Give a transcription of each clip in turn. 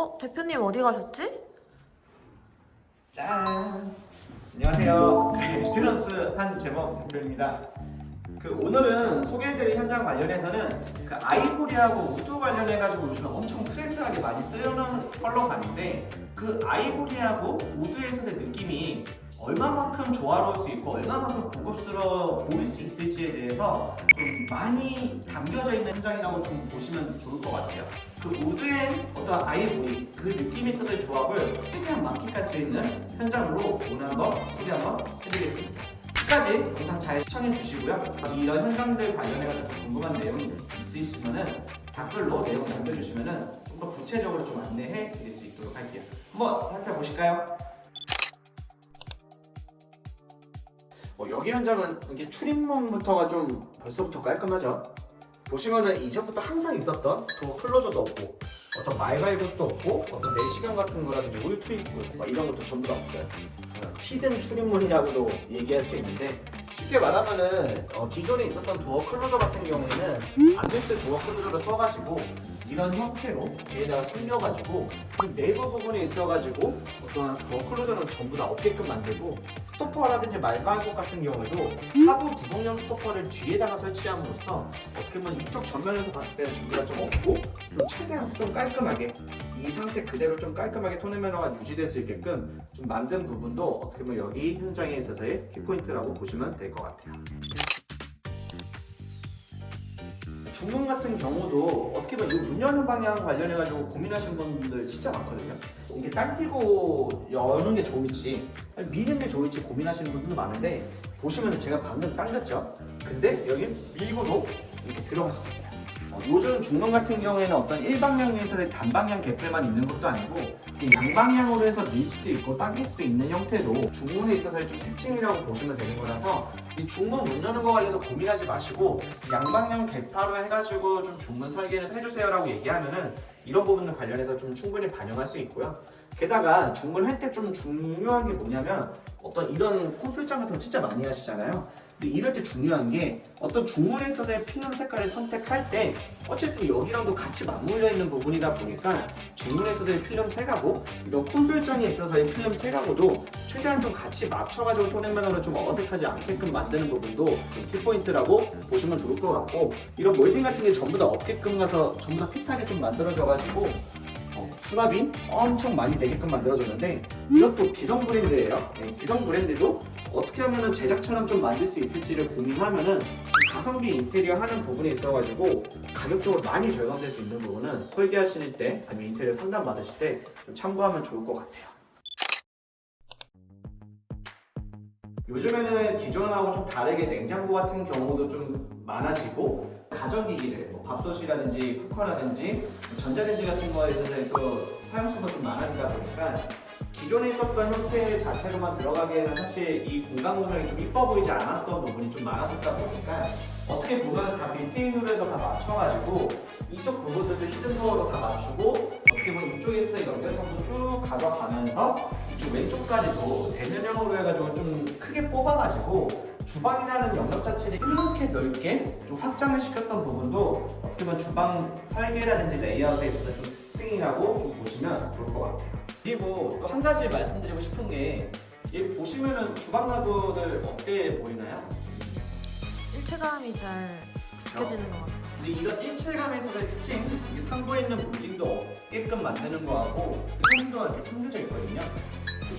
대표님 어디 가셨지? 짠! 안녕하세요. 트런스 한재범 대표입니다. 오늘은 소개해드릴 현장 관련해서는 아이보리하고 우드 관련해가지고 요즘 엄청 트렌드하게 많이 쓰여는 컬러감인데 아이보리하고 우드에서의 느낌이 얼마만큼 조화로울 수 있고 얼마만큼 고급스러워 보일 수 있을지에 대해서 좀 많이 담겨져 있는 현장이라고 좀 보시면 좋을 것 같아요. 우드의 어떤 아이보리 그 느낌이 있어서의 조합을 최대한 만끽할 수 있는 현장으로 오늘 한번 소개 한번 해드리겠습니다. 끝까지 영상 잘 시청해 주시고요. 이런 현장들 관련해서 궁금한 내용이 있으시면은 댓글로 내용 남겨주시면은 좀 더 구체적으로 좀 안내해 드릴 수 있도록 할게요. 한번 살펴보실까요? 여기 현장은 이게 출입문부터가 좀 벌써부터 깔끔하죠. 보시면은 이전부터 항상 있었던 도어 클로저도 없고 어떤 말발굽도 없고 어떤 내시경 같은 거라든지 울 투입구 이런 것도 전부 다 없어요. 히든 출입문이라고도 얘기할 수 있는데 쉽게 말하면은 기존에 있었던 도어 클로저 같은 경우에는 안데스 도어 클로저를 써가지고 이런 형태로 뒤에다가 숨겨가지고 내부 부분에 있어가지고 어떤 도어 클로저는 전부 다 없게끔 만들고 스토퍼라든지 말발굽 같은 경우에도 하부 구동형 스토퍼를 뒤에다가 설치함으로써 어떻게 보면 이쪽 전면에서 봤을 때는 전부 다 좀 없고 좀 최대한 좀 깔끔하게 이 상태 그대로 좀 깔끔하게 톤앤 매너가 유지될 수 있게끔 좀 만든 부분도 어떻게 보면 여기 현장에 있어서의 키포인트라고 보시면 될 것 같아요. 중문 같은 경우도 어떻게 보면 이 문 여는 방향 관련해가지고 고민하시는 분들 진짜 많거든요. 이게 당기고 여는 게 좋을지 미는 게 좋을지 고민하시는 분들도 많은데 보시면 제가 방금 당겼죠? 근데 여기 밀고도 이렇게 들어갈 수도 있어요. 요즘 중문 같은 경우에는 어떤 일방향에서의 단방향 개폐만 있는 것도 아니고 양방향으로 해서 밀 수도 있고 당길 수도 있는 형태도 중문에 있어서의 좀 특징이라고 보시면 되는 거라서 이 중문 문 여는 거 관련해서 고민하지 마시고 양방향 개파로 해가지고 좀 중문 설계를 해주세요라고 얘기하면은 이런 부분을 관련해서 좀 충분히 반영할 수 있고요. 게다가 중문 할 때 좀 중요한 게 뭐냐면 어떤 이런 콘솔장 같은 거 진짜 많이 하시잖아요. 근데 이럴 때 중요한 게 어떤 중문에 있어서의 필름 색깔을 선택할 때 어쨌든 여기랑도 같이 맞물려 있는 부분이다 보니까 중문에 있어서의 필름 색하고 이런 콘솔장에 있어서의 필름 색하고도 최대한 좀 같이 맞춰가지고 톤앤 매너를 좀 어색하지 않게끔 만드는 부분도 좀 키포인트라고 보시면 좋을 것 같고 이런 몰딩 같은 게 전부 다 없게끔 가서 전부 다 핏하게 좀 만들어져가지고 수납이 엄청 많이 되게끔 만들어졌는데 이것도 기성 브랜드예요. 기성 브랜드도 어떻게 하면 제작처럼 좀 만들 수 있을지를 고민하면은 가성비 인테리어 하는 부분에 있어가지고 가격적으로 많이 절감될 수 있는 부분은 설계하실 때 아니면 인테리어 상담 받으실 때 좀 참고하면 좋을 것 같아요. 요즘에는 기존하고 좀 다르게 냉장고 같은 경우도 좀 많아지고 가전기기들, 밥솥이라든지 쿠커라든지 전자레인지 같은 거에 있어서 또 사용수가 좀 많아지다 보니까 기존에 있었던 형태 자체로만 들어가기에는 사실 이 공간 구성이 좀 이뻐 보이지 않았던 부분이 좀 많았었다 보니까 어떻게 보면 다 빌트인으로 해서 다 맞춰가지고 이쪽 부분들도 히든도어로 다 맞추고 어떻게 보면 이쪽에 있어서 연결성도 쭉 가져가면서 이쪽 왼쪽까지도 대면형으로 해가지고 좀 크게 뽑아가지고 주방이라는 영역 자체를 이렇게 넓게 좀 확장을 시켰던 부분도 어떻게 보면 주방 설계라든지 레이아웃에 있어서 좀 승인이라고 보시면 좋을 것 같아요. 그리고 또 한 가지 말씀드리고 싶은 게 여기 보시면은 주방 내부들 어때 보이나요? 일체감이 잘 느껴지는 것 같아요. 근데 이런 일체감에서의 특징, 이게 상부에 있는 몰딩도 없게끔 만드는 거하고 손도 이렇게 숨겨져 있거든요.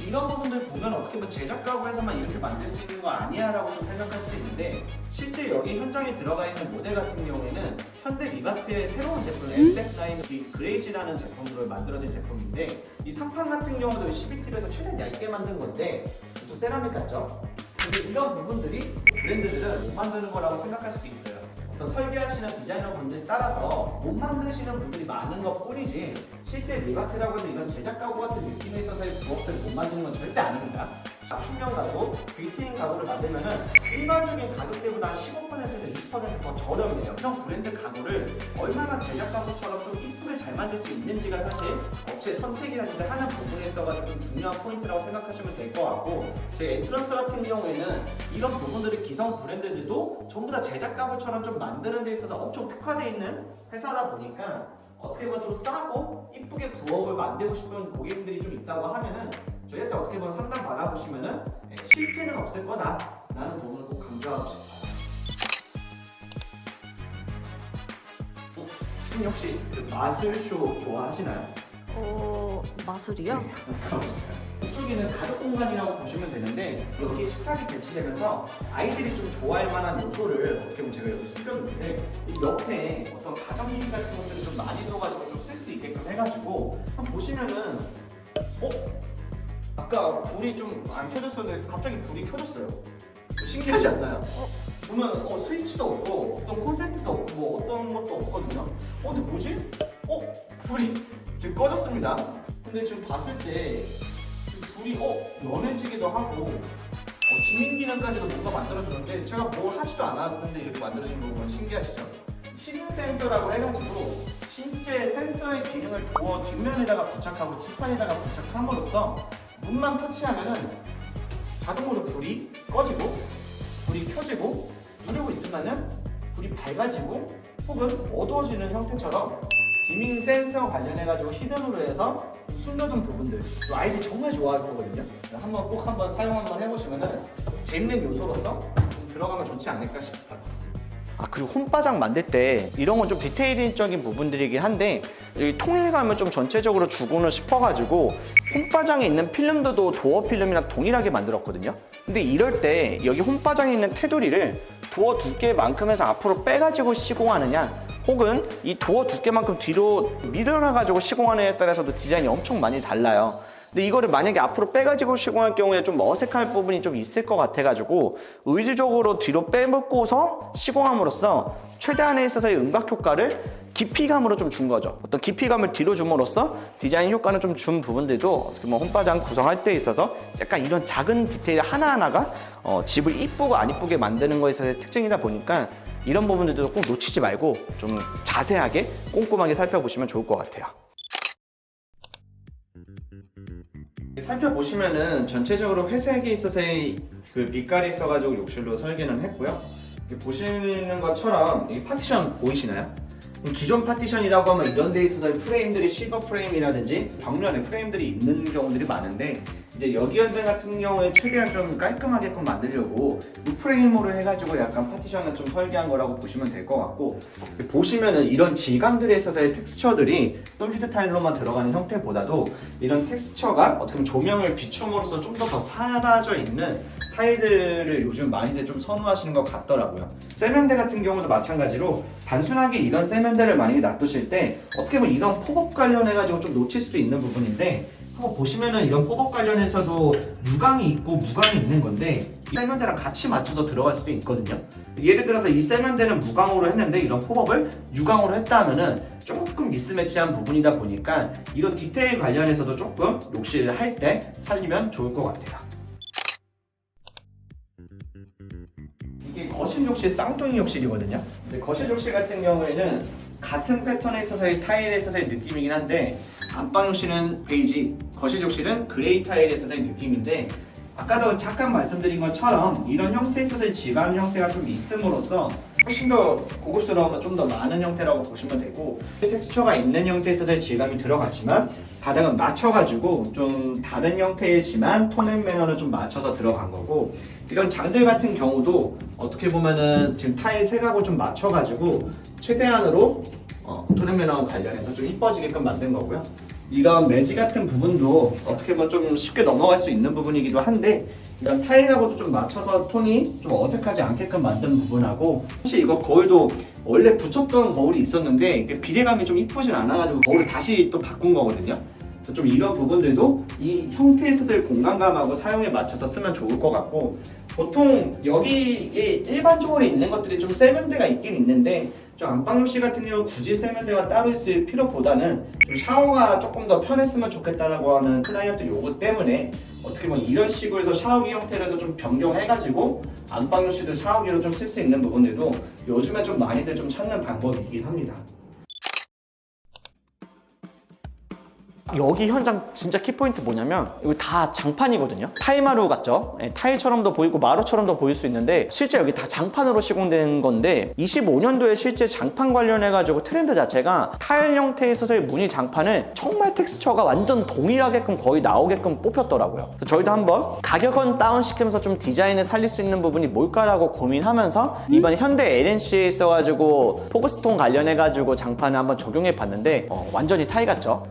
이런 부분들 보면 어떻게 보면 제작 가구에서만 이렇게 만들 수 있는 거 아니야 라고 좀 생각할 수도 있는데 실제 여기 현장에 들어가 있는 모델 같은 경우에는 현대 리바트의 새로운 제품 엘렉라인 그레이지라는 제품으로 만들어진 제품인데 이 상판 같은 경우도 12T에서 최대한 얇게 만든 건데 좀 세라믹 같죠? 근데 이런 부분들이 브랜드들은 못 만드는 거라고 생각할 수도 있어요. 설계하시는 디자이너 분들 따라서 못 만드시는 분들이 많은 것 뿐이지 실제 리바트라고 해서 이런 제작 가구 같은 느낌에 있어서의 부업들을 못 만드는 건 절대 아닙니다. 맞춤형 가구, 빌트인 가구를 만들면은 일반적인 가격대보다 15%에서 20%더 저렴해요. 이런 브랜드 가구를 얼마나 제작 가구처럼 좀 이쁘게 잘 만들 수 있는지가 사실 업체 선택이라든지 하는 부분에 있어가지고 좀 중요한 포인트라고 생각하시면 될 것 같고 제 엔트런스 같은 경우에는 이런 부분들이 기성 브랜드들도 전부 다 제작 가구처럼 좀 만드는 데 있어서 엄청 특화되어 있는 회사다 보니까 어떻게 보면 좀 싸고 이쁘게 부업을 만들고 싶은 고객님들이 좀 있다고 하면은 저희한테 어떻게 보면 상담 받아보시면은 실패는 없을 거다라는 부분을 꼭 강조하고 싶어요. 선생님 혹시 그 마술쇼 좋아하시나요? 마술이요? 이쪽에는 가족 공간이라고 보시면 되는데 여기 식탁이 배치되면서 아이들이 좀 좋아할 만한 요소를 어떻게 보면 제가 여기 숨겨놓는데 이 옆에 어떤 가정용 같은 것들을 좀 많이 넣어가지고 좀 쓸 수 있게끔 해가지고 한번 보시면은 아까 불이 좀 안 켜졌었는데 갑자기 불이 켜졌어요. 신기하지 않나요? 보면 스위치도 없고 어떤 콘센트도 없고 뭐 어떤 것도 없거든요. 근데 뭐지? 불이 지금 꺼졌습니다. 근데 지금 봤을 때 불이 연해지기도 하고 지민 기능까지도 뭔가 만들어졌는데 제가 뭘 하지도 않았는데 이렇게 만들어진 거 보면 신기하시죠? 시즌 센서라고 해가지고 실제 센서의 기능을 도어 뒷면에다가 부착하고 칠판에다가 부착함으로써 문만 터치하면은 자동으로 불이 꺼지고 불이 켜지고 누르고 있으면은 불이 밝아지고 혹은 어두워지는 형태처럼 디밍 센서 관련해가지고 히든으로 해서 숨겨둔 부분들 아이들이 정말 좋아할 거거든요. 한번 사용 한번 해보시면은 재밌는 요소로서 좀 들어가면 좋지 않을까 싶어요. 그리고 홈바장 만들 때 이런 건 좀 디테일적인 부분들이긴 한데 여기 통일감을 좀 전체적으로 주고는 싶어가지고 홈바장에 있는 필름도 도어 필름이랑 동일하게 만들었거든요. 근데 이럴 때 여기 홈바장에 있는 테두리를 도어 두께만큼 해서 앞으로 빼가지고 시공하느냐 혹은 이 도어 두께만큼 뒤로 밀어놔가지고 시공하느냐에 따라서도 디자인이 엄청 많이 달라요. 근데 이거를 만약에 앞으로 빼가지고 시공할 경우에 좀 어색할 부분이 좀 있을 것 같아가지고 의지적으로 뒤로 빼먹고서 시공함으로써 최대한에 있어서의 음각 효과를 깊이감으로 좀 준 거죠. 어떤 깊이감을 뒤로 줌으로써 디자인 효과는 좀 준 부분들도 어떻게 보면 홈바장 구성할 때 있어서 약간 이런 작은 디테일 하나하나가 집을 이쁘고 안 이쁘게 만드는 거에 있어서의 특징이다 보니까 이런 부분들도 꼭 놓치지 말고 좀 자세하게 꼼꼼하게 살펴보시면 좋을 것 같아요. 살펴보시면은 전체적으로 회색에 있어서의 그 밑깔이 있어가지고 욕실로 설계는 했고요. 보시는 것처럼 이 파티션 보이시나요? 기존 파티션이라고 하면 이런 데 있어서 프레임들이 실버 프레임이라든지 벽면에 프레임들이 있는 경우들이 많은데 이제 여기 현장 같은 경우에 최대한 좀 깔끔하게끔 만들려고 이 프레임으로 해가지고 약간 파티션을 좀 설계한 거라고 보시면 될 것 같고 보시면은 이런 질감들에 있어서의 텍스처들이 솔리드 타일로만 들어가는 형태보다도 이런 텍스처가 어떻게 보면 조명을 비춤으로써 좀 더 사라져 있는 타일들을 요즘 많이들 좀 선호하시는 것 같더라고요. 세면대 같은 경우도 마찬가지로 단순하게 이런 세면대를 만약에 놔두실 때 어떻게 보면 이런 폭업 관련해가지고 좀 놓칠 수도 있는 부분인데 한번 보시면은 이런 폭업 관련해서도 유광이 있고 무광이 있는 건데 이 세면대랑 같이 맞춰서 들어갈 수도 있거든요. 예를 들어서 이 세면대는 무광으로 했는데 이런 폭업을 유광으로 했다 하면은 조금 미스매치한 부분이다 보니까 이런 디테일 관련해서도 조금 욕실을 할 때 살리면 좋을 것 같아요. 이게 거실 욕실 쌍둥이 욕실이거든요. 근데 거실 욕실 같은 경우에는 같은 패턴에 있어서의 타일에 있어서의 느낌이긴 한데 안방 욕실은 베이지, 거실 욕실은 그레이 타일에 있어서의 느낌인데 아까도 잠깐 말씀드린 것처럼 이런 형태에 있어서의 질감 형태가 좀 있음으로써 훨씬 더 고급스러운 좀 더 많은 형태라고 보시면 되고 텍스처가 있는 형태에 있어서의 질감이 들어갔지만 바닥은 맞춰가지고 좀 다른 형태이지만 톤앤 매너는 좀 맞춰서 들어간 거고 이런 장들 같은 경우도 어떻게 보면은 지금 타일 색하고 좀 맞춰가지고 최대한으로 톤앤 매너와 관련해서 좀 이뻐지게끔 만든 거고요. 이런 매지 같은 부분도 어떻게 보면 좀 쉽게 넘어갈 수 있는 부분이기도 한데 이런 타일하고도 좀 맞춰서 톤이 좀 어색하지 않게끔 만든 부분하고 사실 이거 거울도 원래 붙였던 거울이 있었는데 이게 비례감이 좀 이쁘진 않아가지고 거울을 다시 또 바꾼 거거든요. 그래서 좀 이런 부분들도 이 형태에 있어서의 공간감하고 사용에 맞춰서 쓰면 좋을 것 같고 보통 여기에 일반적으로 있는 것들이 좀 세면대가 있긴 있는데 좀 안방 욕실 같은 경우 굳이 세면대가 따로 있을 필요보다는 좀 샤워가 조금 더 편했으면 좋겠다라고 하는 클라이언트 요구 때문에 어떻게 보면 이런 식으로 해서 샤워기 형태로 해서 좀 변경해가지고 안방 욕실도 샤워기로 좀 쓸 수 있는 부분들도 요즘에 좀 많이들 좀 찾는 방법이긴 합니다. 여기 현장 진짜 키포인트 뭐냐면 이거 다 장판이거든요. 타일마루 같죠? 네, 타일처럼도 보이고 마루처럼도 보일 수 있는데 실제 여기 다 장판으로 시공된 건데 25년도에 실제 장판 관련해가지고 트렌드 자체가 타일 형태에 있어서의 무늬 장판을 정말 텍스처가 완전 동일하게끔 거의 나오게끔 뽑혔더라고요. 그래서 저희도 한번 가격은 다운시키면서 좀 디자인을 살릴 수 있는 부분이 뭘까라고 고민하면서 이번에 현대 LNC에 있어가지고 포그스톤 관련해가지고 장판을 한번 적용해 봤는데 완전히 타일 같죠?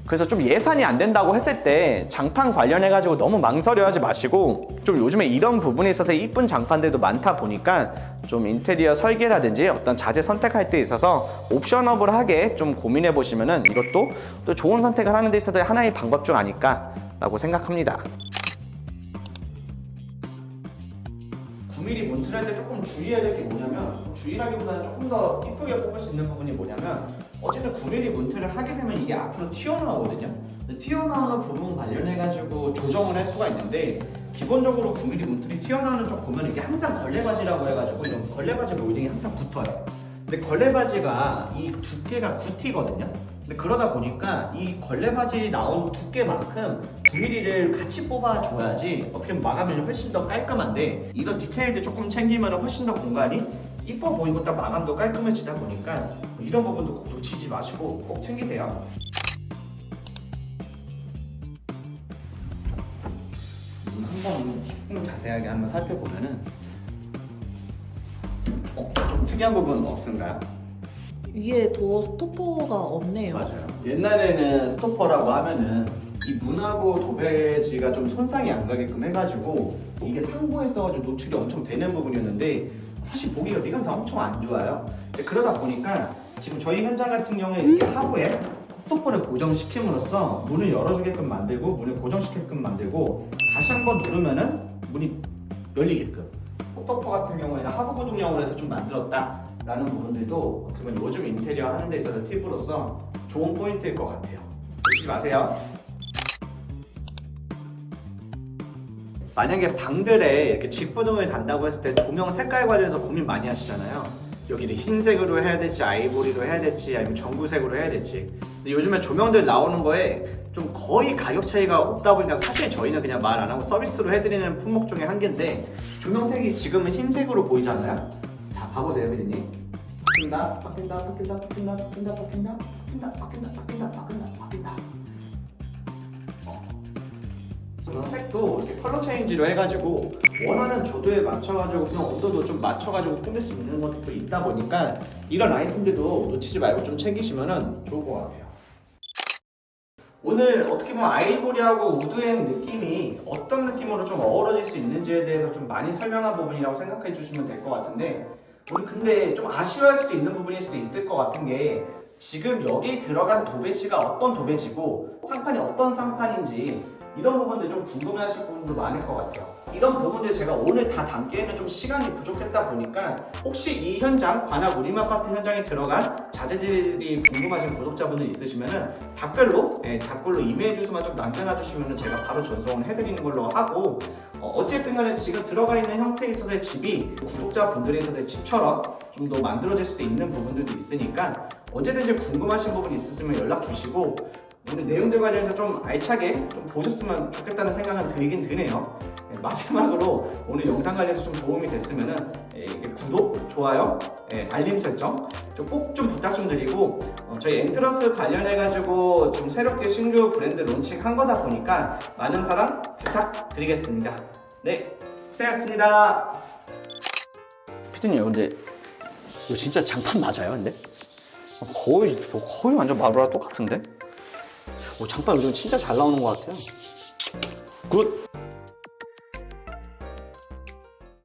그래서 좀 예산이 안 된다고 했을 때 장판 관련해가지고 너무 망설여하지 마시고 좀 요즘에 이런 부분에 있어서 이쁜 장판들도 많다 보니까 좀 인테리어 설계라든지 어떤 자재 선택할 때 있어서 옵셔너블하게 좀 고민해 보시면은 이것도 또 좋은 선택을 하는 데 있어서 하나의 방법 중 아닐까라고 생각합니다. 9mm 문틀할 때 조금 주의해야 될 게 뭐냐면, 주의라기보다는 조금 더 이쁘게 뽑을 수 있는 부분이 뭐냐면, 어쨌든 9mm 문틀을 하게 되면 이게 앞으로 튀어나오거든요. 튀어나오는 부분 관련해가지고 조정을 할 수가 있는데, 기본적으로 9mm 문틀이 튀어나오는 쪽 보면 이게 항상 걸레바지라고 해가지고 이런 걸레바지 모lding이 항상 붙어요. 근데 걸레바지가 이 두께가 9T거든요. 근데 그러다 보니까 이 걸레바지 나온 두께만큼 9mm를 같이 뽑아줘야지 어떻게 보면 마감이 훨씬 더 깔끔한데, 이런 디테일들 조금 챙기면 훨씬 더 공간이 이뻐 보이고 딱 마감도 깔끔해지다 보니까 이런 부분도 꼭 놓치지 마시고 꼭 챙기세요. 한번 조금 자세하게 한번 살펴보면은 좀 특이한 부분은 없은가요? 위에 도어 스토퍼가 없네요. 맞아요. 옛날에는 스토퍼라고 하면은 이 문하고 도배지가 좀 손상이 안 가게끔 해가지고 이게 상부에 써가지고 노출이 엄청 되는 부분이었는데 사실 보기가 미관상 엄청 안 좋아요. 그러다 보니까 지금 저희 현장 같은 경우에 이렇게 하부에 스토퍼를 고정시킴으로써 문을 열어주게끔 만들고 문을 고정시키게끔 만들고 다시 한번 누르면은 문이 열리게끔, 스토퍼 같은 경우에는 하부 구동형으로 해서 좀 만들었다 라는 부분들도 그러면 요즘 인테리어 하는 데 있어서 팁으로서 좋은 포인트일 것 같아요. 놓치지 마세요. 만약에 방들에 이렇게 직부등을 단다고 했을 때 조명 색깔 관련해서 고민 많이 하시잖아요. 여기를 흰색으로 해야 될지 아이보리로 해야 될지 아니면 전구색으로 해야 될지. 근데 요즘에 조명들 나오는 거에 좀 거의 가격 차이가 없다 보니까 사실 저희는 그냥 말 안 하고 서비스로 해드리는 품목 중에 한 개인데, 조명색이 지금은 흰색으로 보이잖아요. 자, 봐보세요, 피디님. 바뀐다, 바뀐다, 바뀐다, 바뀐다, 바뀐다, 바뀐다, 바뀐다, 바뀐다, 바뀐다, 바뀐다, 바뀐다. 색도 이렇게 컬러 체인지로 해가지고 원하는 조도에 맞춰가지고 그냥 온도도 좀 맞춰가지고 꾸밀 수 있는 것도 있다 보니까 이런 아이템들도 놓치지 말고 좀 챙기시면 좋을 것 같아요. 오늘 어떻게 보면 아이보리하고 우드의 느낌이 어떤 느낌으로 좀 어우러질 수 있는지에 대해서 좀 많이 설명한 부분이라고 생각해 주시면 될 것 같은데, 우리 근데 좀 아쉬워할 수도 있는 부분일 수도 있을 것 같은 게, 지금 여기 들어간 도배지가 어떤 도배지고 상판이 어떤 상판인지 이런 부분들 좀 궁금해하실 분도 많을 것 같아요. 이런 부분들 제가 오늘 다 담기에는 좀 시간이 부족했다 보니까 혹시 이 현장, 관악 우리마파트 현장에 들어간 자재들이 궁금하신 구독자분들 있으시면은 댓글로 이메일 주소만 좀 남겨놔 주시면은 제가 바로 전송을 해드리는 걸로 하고, 어쨌든 간에 지금 들어가 있는 형태에 있어서의 집이 구독자분들에 있어서의 집처럼 좀 더 만들어질 수도 있는 부분들도 있으니까 언제든지 궁금하신 부분이 있으시면 연락 주시고, 오늘 내용들 관련해서 좀 알차게 좀 보셨으면 좋겠다는 생각은 들긴 드네요. 마지막으로 오늘 영상 관련해서 좀 도움이 됐으면은 구독, 좋아요, 알림 설정 꼭 좀 부탁 좀 드리고, 저희 엔트런스 관련해가지고 좀 새롭게 신규 브랜드 론칭한 거다 보니까 많은 사랑 부탁드리겠습니다. 네, 고생하셨습니다. 피디님, 근데 이거 진짜 장판 맞아요? 근데 거의 완전 마루랑 똑같은데? 장판 요즘 진짜 잘 나오는 것 같아요. 굿!